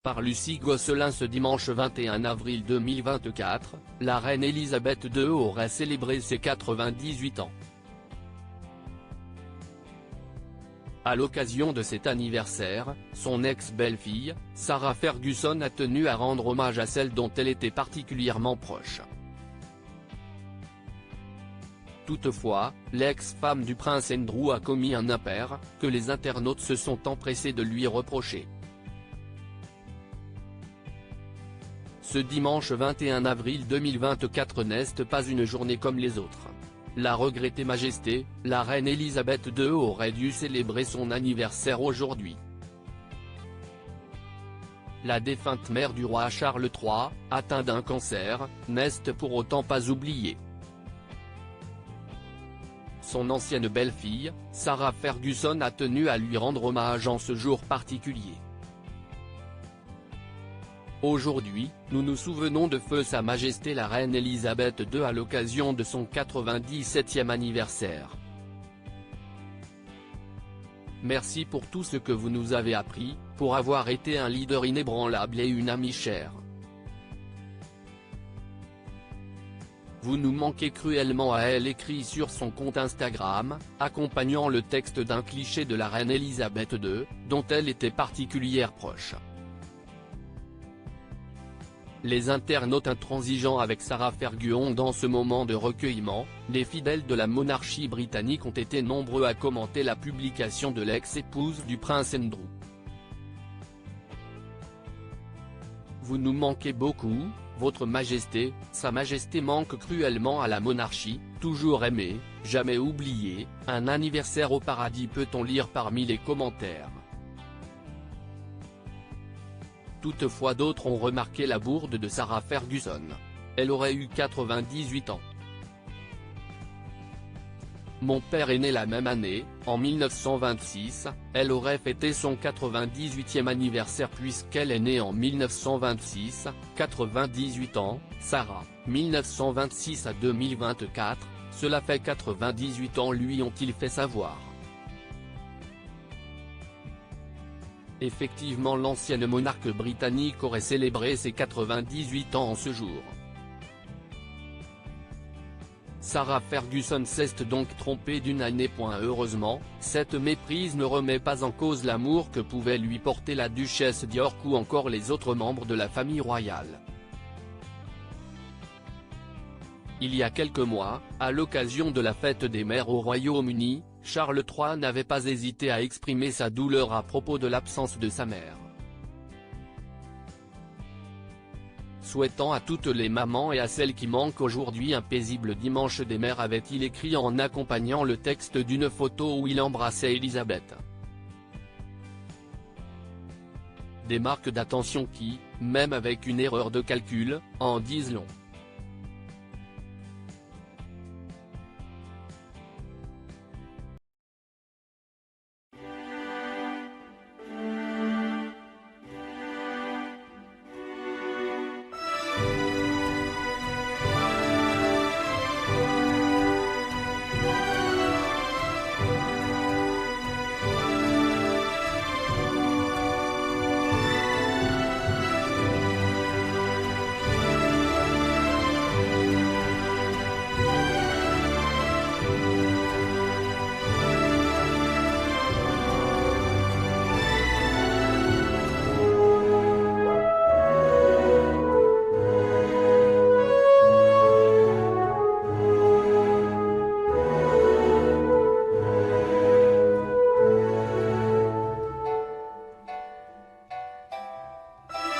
Par Lucie Gosselin. Ce dimanche 21 avril 2024, la reine Elisabeth II aurait célébré ses 98 ans. À l'occasion de cet anniversaire, son ex-belle-fille, Sarah Ferguson a tenu à rendre hommage à celle dont elle était particulièrement proche. Toutefois, l'ex-femme du prince Andrew a commis un impair, que les internautes se sont empressés de lui reprocher. Ce dimanche 21 avril 2024 n'est pas une journée comme les autres. La regrettée Majesté, la reine Elisabeth II aurait dû célébrer son anniversaire aujourd'hui. La défunte mère du roi Charles III, atteinte d'un cancer, n'est pour autant pas oubliée. Son ancienne belle-fille, Sarah Ferguson a tenu à lui rendre hommage en ce jour particulier. Aujourd'hui, nous nous souvenons de feu Sa Majesté la Reine Elisabeth II à l'occasion de son 97e anniversaire. Merci pour tout ce que vous nous avez appris, pour avoir été un leader inébranlable et une amie chère. Vous nous manquez cruellement, a-t-elle écrit sur son compte Instagram, accompagnant le texte d'un cliché de la reine Elisabeth II, dont elle était particulièrement proche. Les internautes intransigeants avec Sarah Ferguson. Dans ce moment de recueillement, les fidèles de la monarchie britannique ont été nombreux à commenter la publication de l'ex-épouse du prince Andrew. Vous nous manquez beaucoup, Votre Majesté, Sa Majesté manque cruellement à la monarchie, toujours aimée, jamais oubliée, un anniversaire au paradis, peut-on lire parmi les commentaires. Toutefois, d'autres ont remarqué la bourde de Sarah Ferguson. Elle aurait eu 98 ans. Mon père est né la même année, en 1926, elle aurait fêté son 98e anniversaire puisqu'elle est née en 1926, 98 ans, Sarah, 1926 à 2024, cela fait 98 ans, lui ont-ils fait savoir. Effectivement, l'ancienne monarque britannique aurait célébré ses 98 ans en ce jour. Sarah Ferguson s'est donc trompée d'une année. Heureusement, cette méprise ne remet pas en cause l'amour que pouvait lui porter la duchesse d'York ou encore les autres membres de la famille royale. Il y a quelques mois, à l'occasion de la fête des mères au Royaume-Uni, Charles III n'avait pas hésité à exprimer sa douleur à propos de l'absence de sa mère. Souhaitant à toutes les mamans et à celles qui manquent aujourd'hui un paisible dimanche des mères, avait-il écrit en accompagnant le texte d'une photo où il embrassait Elisabeth. Des marques d'attention qui, même avec une erreur de calcul, en disent long.